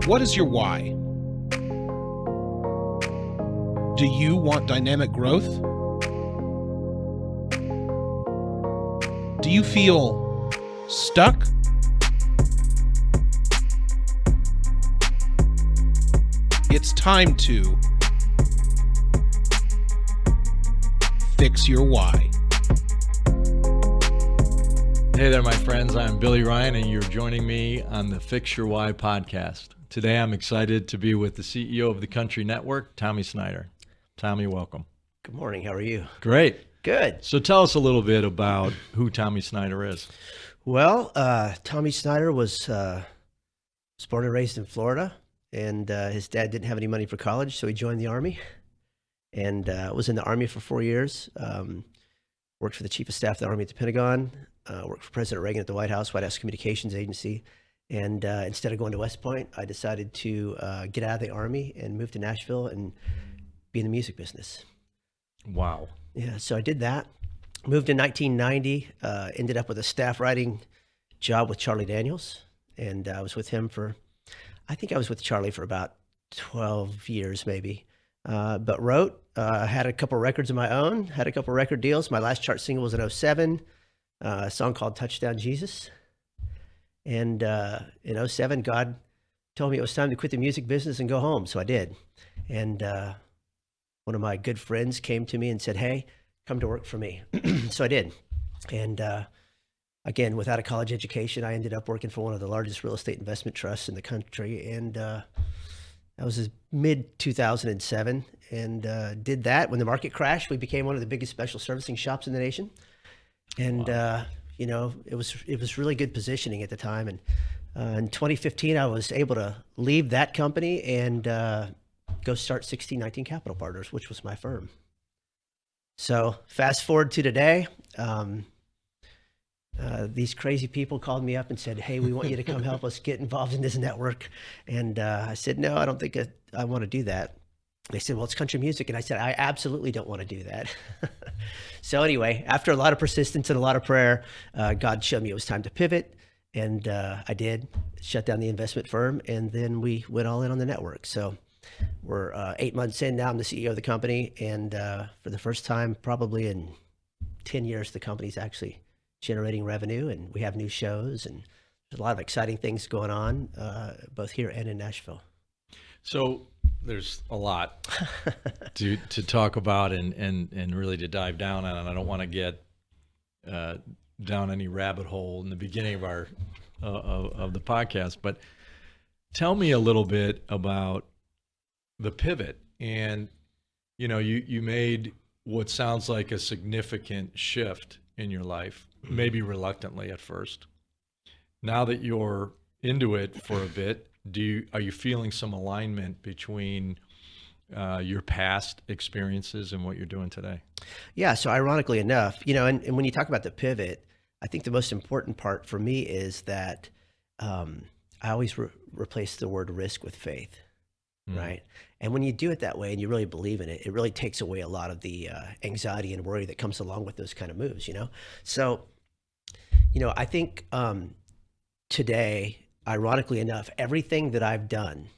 What is your why? Do you want dynamic growth? Do you feel stuck? It's time to fix your why. Hey there, my friends. I'm Billy Ryan, and you're joining me on the Fix Your Why podcast. Today, I'm excited to be with the CEO of the Country Network, Tommy Snyder. Tommy, welcome. Good morning. How are you? Great. Good. So tell us a little bit about who Tommy Snyder is. Well, Tommy Snyder was born and raised in Florida, and his dad didn't have any money for college, so he joined the Army, and was in the Army for 4 years. Worked for the Chief of Staff of the Army at the Pentagon. Worked for President Reagan at the White House Communications Agency. And instead of going to West Point, I decided to get out of the Army and move to Nashville and be in the music business. Wow. Yeah, so I did that. Moved in 1990, ended up with a staff writing job with Charlie Daniels. And I was with him I think I was with Charlie for about 12 years maybe. But wrote, had a couple records of my own, had a couple record deals. My last chart single was in 2007, a song called Touchdown Jesus. And in 2007, God told me it was time to quit the music business and go home. So I did. And one of my good friends came to me and said, hey, come to work for me. So I did. And again, without a college education, I ended up working for one of the largest real estate investment trusts in the country. And that was mid-2007. And did that. When the market crashed, we became one of the biggest special servicing shops in the nation. And Wow. it was really good positioning at the time. And in 2015, I was able to leave that company and go start 1619 Capital Partners, which was my firm. So fast forward to today, these crazy people called me up and said, hey, we want you to come help us get involved in this network. And I said, no, I don't think I want to do that. They said, well, it's country music. And I said, I absolutely don't want to do that. So anyway, after a lot of persistence and a lot of prayer, God showed me it was time to pivot. And I did, shut down the investment firm. And then we went all in on the network. So we're 8 months in now. I'm the CEO of the company. And for the first time, probably in 10 years, the company's actually generating revenue. And we have new shows. And there's a lot of exciting things going on, both here and in Nashville. So there's a lot to talk about and really to dive down on. And I don't want to get down any rabbit hole in the beginning of our of the podcast, but tell me a little bit about the pivot. And you made what sounds like a significant shift in your life, maybe reluctantly at first. Now that you're into it for a bit, are you feeling some alignment between your past experiences and what you're doing today? Yeah. So ironically enough, and when you talk about the pivot, I think the most important part for me is that I always replace the word risk with faith, right? And when you do it that way and you really believe in it, it really takes away a lot of the anxiety and worry that comes along with those kind of moves, So, I think today, ironically enough, everything that I've done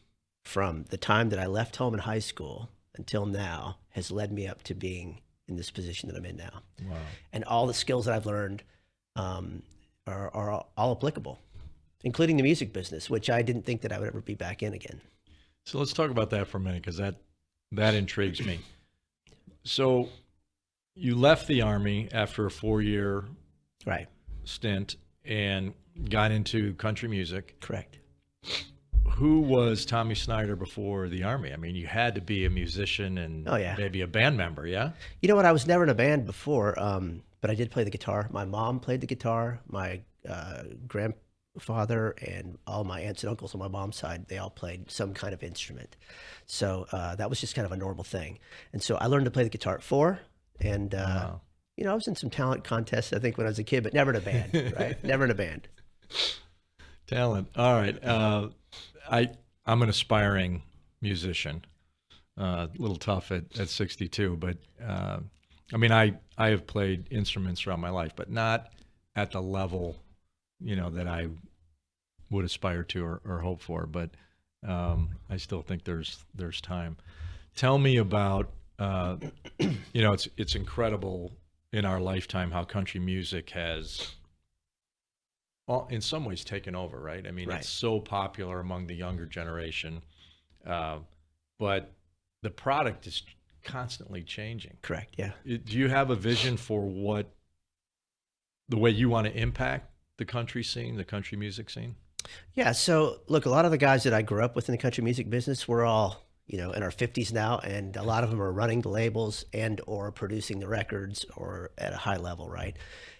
from the time that I left home in high school until now has led me up to being in this position that I'm in now. Wow. And all the skills that I've learned are all applicable, including the music business, which I didn't think that I would ever be back in again. So let's talk about that for a minute, because that intrigues me. So you left the Army after a 4-year Right. stint and got into country music. Correct. Who was Tommy Snyder before the Army? I mean, you had to be a musician and Oh, yeah. maybe a band member, yeah? You know what? I was never in a band before, but I did play the guitar. My mom played the guitar. My grandfather and all my aunts and uncles on my mom's side, they all played some kind of instrument. So that was just kind of a normal thing. And so I learned to play the guitar at 4. And, Wow. I was in some talent contests, I think, when I was a kid, but never in a band, right? Never in a band. Talent. All right. I'm an aspiring musician. A little tough at 62, but I mean, I have played instruments throughout my life, but not at the level, that I would aspire to or hope for. But I still think there's time. Tell me about, it's incredible in our lifetime how country music has, in some ways, taken over, right? I mean, Right. it's so popular among the younger generation, but the product is constantly changing. Correct. Yeah. Do you have a vision for the way you want to impact the country scene, the country music scene? Yeah. So look, a lot of the guys that I grew up with in the country music business, we're all, in our 50s now, and a lot of them are running the labels and or producing the records or at a high level, right?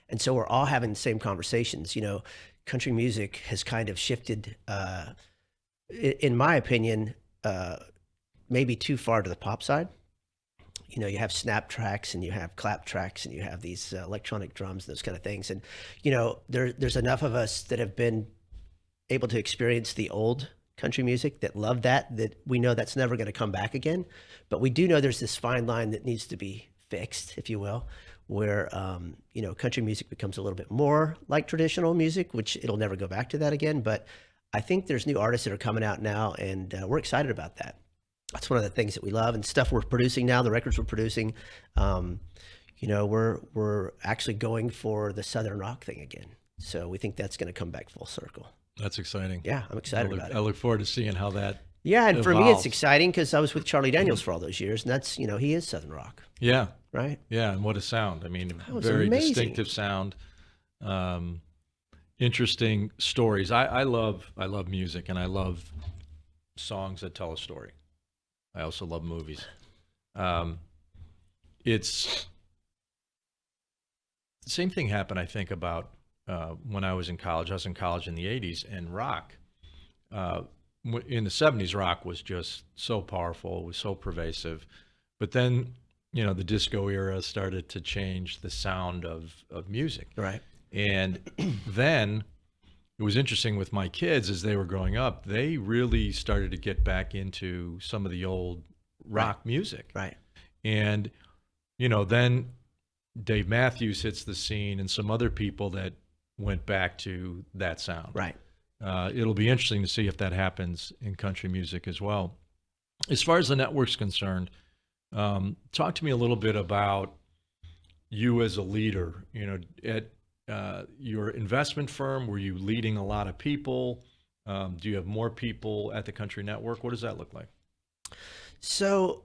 And so we're all having the same conversations. Country music has kind of shifted, in my opinion, maybe too far to the pop side. You have snap tracks and you have clap tracks and you have these electronic drums, those kind of things. And, there's enough of us that have been able to experience the old country music that love that we know that's never going to come back again. But we do know there's this fine line that needs to be fixed, if you will, where, country music becomes a little bit more like traditional music, which it'll never go back to that again. But I think there's new artists that are coming out now, and we're excited about that. That's one of the things that we love, and stuff we're producing now, the records we're producing. We're actually going for the Southern rock thing again. So we think that's going to come back full circle. That's exciting. Yeah, I'm excited about it. I look forward to seeing how that Yeah, and for me, evolves. it's exciting because I was with Charlie Daniels for all those years, and that's, he is Southern rock, Yeah. right? Yeah, and what a sound. I mean, was very amazing. distinctive sound. Interesting stories. I love music, and I love songs that tell a story. I also love movies. It's the same thing happened, I think, about when I was in college. I was in college in the 80s, and rock, in the 70s, rock was just so powerful. It was so pervasive. But then, the disco era started to change the sound of music. Right. And then it was interesting with my kids as they were growing up, they really started to get back into some of the old rock music. Right. And, then Dave Matthews hits the scene and some other people that went back to that sound. Right. It'll be interesting to see if that happens in country music as well. As far as the network's concerned, talk to me a little bit about you as a leader. At your investment firm, were you leading a lot of people? Do you have more people at the Country Network? What does that look like? So,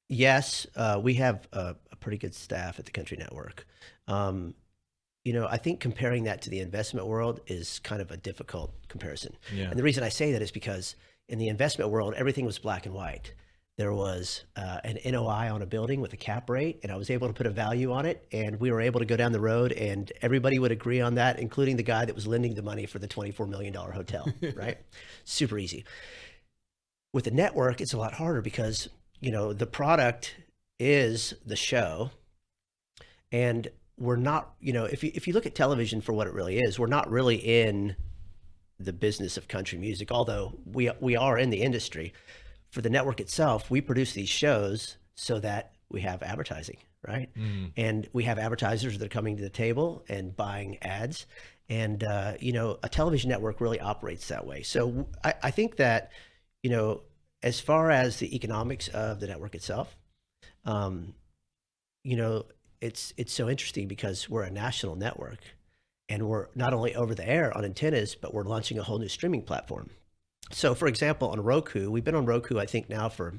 yes, we have a pretty good staff at the Country Network. I think comparing that to the investment world is kind of a difficult comparison. Yeah. And the reason I say that is because in the investment world, everything was black and white. There was an NOI on a building with a cap rate, and I was able to put a value on it, and we were able to go down the road, and everybody would agree on that, including the guy that was lending the money for the $24 million hotel, right? Super easy. With the network, it's a lot harder because, the product is the show, and we're not, if you look at television for what it really is, we're not really in the business of country music, although we are in the industry. For the network itself, we produce these shows so that we have advertising, right? And we have advertisers that are coming to the table and buying ads. And, a television network really operates that way. So I think that, as far as the economics of the network itself, it's so interesting because we're a national network, and we're not only over the air on antennas, but we're launching a whole new streaming platform. So, for example, on Roku, we've been on Roku, I think now for,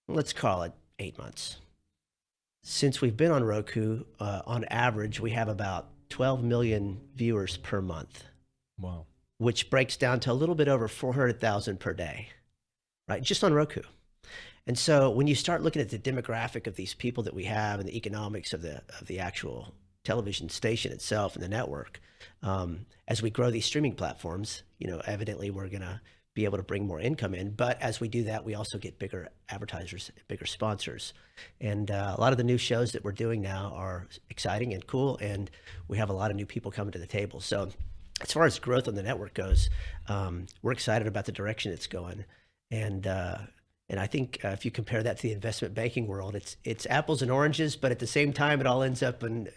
let's call it 8 months. Since we've been on Roku, on average, we have about 12 million viewers per month. Wow. Which breaks down to a little bit over 400,000 per day, right? Just on Roku. And so when you start looking at the demographic of these people that we have and the economics of the actual television station itself and the network, as we grow these streaming platforms, evidently we're going to be able to bring more income in. But as we do that, we also get bigger advertisers, bigger sponsors. And a lot of the new shows that we're doing now are exciting and cool. And we have a lot of new people coming to the table. So as far as growth on the network goes, we're excited about the direction it's going. And I think if you compare that to the investment banking world, it's apples and oranges, but at the same time, it all ends up in,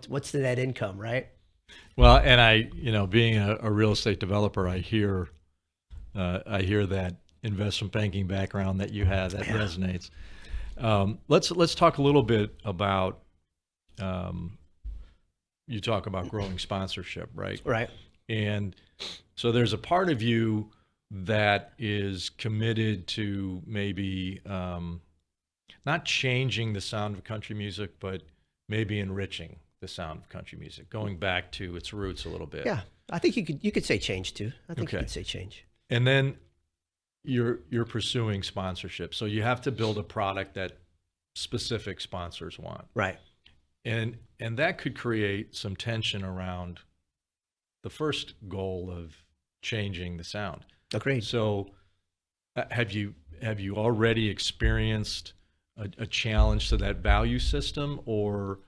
what's the net income, right? Well, and being a real estate developer, I hear that investment banking background that you have that resonates. Let's talk a little bit about. You talk about growing sponsorship, right? Right. And so there's a part of you that is committed to maybe not changing the sound of country music, but maybe enriching the sound of country music, going back to its roots a little bit. Yeah, I think you could say change too. I think you Okay. could say change. And then you're pursuing sponsorship. So you have to build a product that specific sponsors want. Right. And that could create some tension around the first goal of changing the sound. Agreed. So have you already experienced a challenge to that value system, or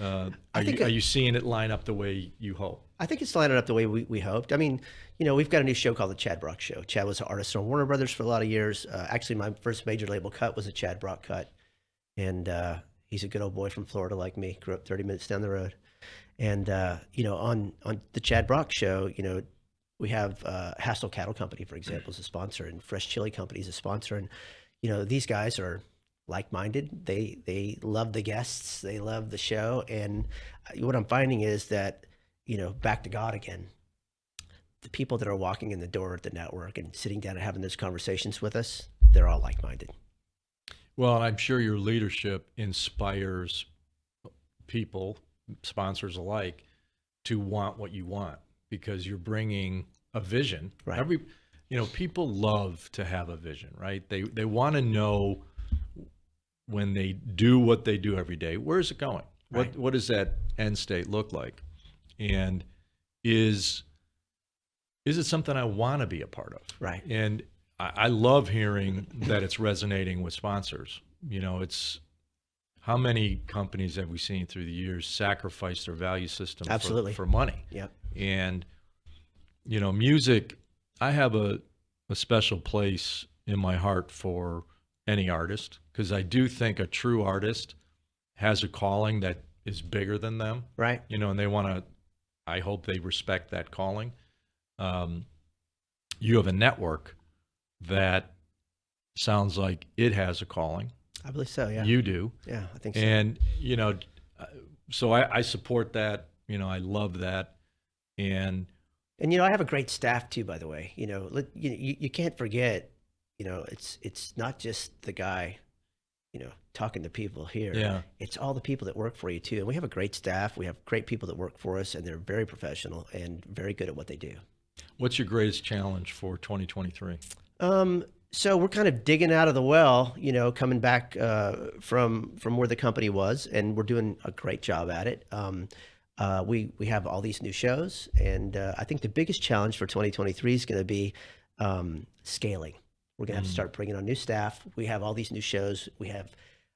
are you seeing it line up the way you hope? I think it's lining up the way we hoped. I mean, we've got a new show called The Chad Brock Show. Chad was an artist on Warner Brothers for a lot of years. Actually, my first major label cut was a Chad Brock cut. And he's a good old boy from Florida like me, grew up 30 minutes down the road. And, on The Chad Brock Show, we have Hassel Cattle Company, for example, as a sponsor, and Fresh Chili Company is a sponsor. And, these guys are like-minded. They love the guests. They love the show. And what I'm finding is that, back to God again, the people that are walking in the door at the network and sitting down and having those conversations with us, they're all like-minded. Well, and I'm sure your leadership inspires people, sponsors alike, to want what you want, because you're bringing a vision. Right. People love to have a vision, right? They want to know when they do what they do every day, where is it going? Right. What does that end state look like? And is it something I want to be a part of? Right. And I love hearing that it's resonating with sponsors. It's how many companies have we seen through the years sacrifice their value system Absolutely. for money? Yep. And, music, I have a special place in my heart for any artist, because I do think a true artist has a calling that is bigger than them. Right. And they want to, I hope they respect that calling. You have a network that sounds like it has a calling. I believe so, yeah. You do. Yeah, I think so. And, so I support that. I love that. And I have a great staff too, by the way. You can't forget, it's not just the guy, talking to people here. Yeah. It's all the people that work for you too. And we have a great staff. We have great people that work for us, and they're very professional and very good at what they do. what's your greatest challenge for 2023? So we're kind of digging out of the well, coming back from where the company was, and we're doing a great job at it. We have all these new shows, and I think the biggest challenge for 2023 is going to be scaling. We're going to have to start bringing on new staff. We have all these new shows. We have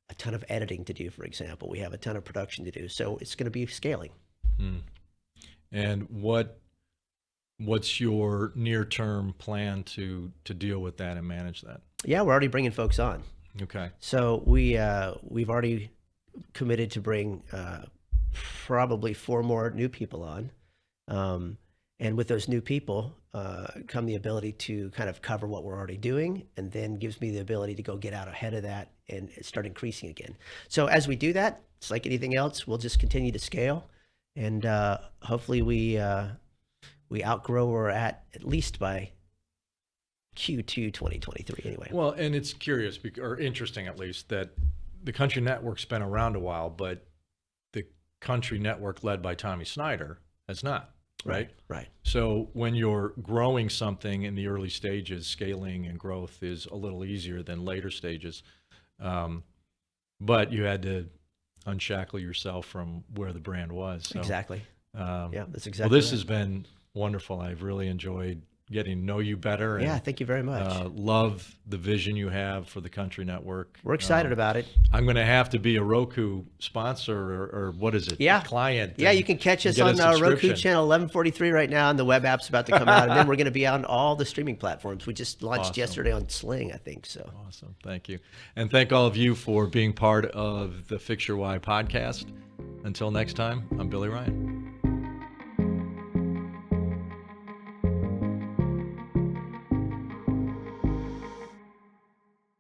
a ton of editing to do, for example. We have a ton of production to do. So it's going to be scaling. And what's your near-term plan to deal with that and manage that? Yeah, we're already bringing folks on. Okay. So we've already committed to bring probably 4 more new people on. And with those new people come the ability to kind of cover what we're already doing, and then gives me the ability to go get out ahead of that and start increasing again. So as we do that, it's like anything else, we'll just continue to scale, and hopefully we outgrow where we're at least by Q2 2023 anyway. Well, and it's curious, or interesting at least, that the Country Network's been around a while, but the Country Network led by Tommy Snyder has not. Right? Right. So when you're growing something in the early stages, scaling and growth is a little easier than later stages. But you had to unshackle yourself from where the brand was. So, Exactly. Yeah, that's exactly well, this right. has been wonderful. I've really enjoyed getting to know you better. Yeah, And, thank you very much. love the vision you have for the Country Network. We're excited about it. I'm going to have to be a Roku sponsor or what is it? Yeah. Client. Yeah, and you can catch us get a on Roku subscription. channel 1143 right now, and the web app's about to come out, and then we're going to be on all the streaming platforms. We just launched Awesome. yesterday on Sling, I think. So Awesome. Thank you. And thank all of you for being part of the Fix Your Why podcast. Until next time, I'm Billy Ryan.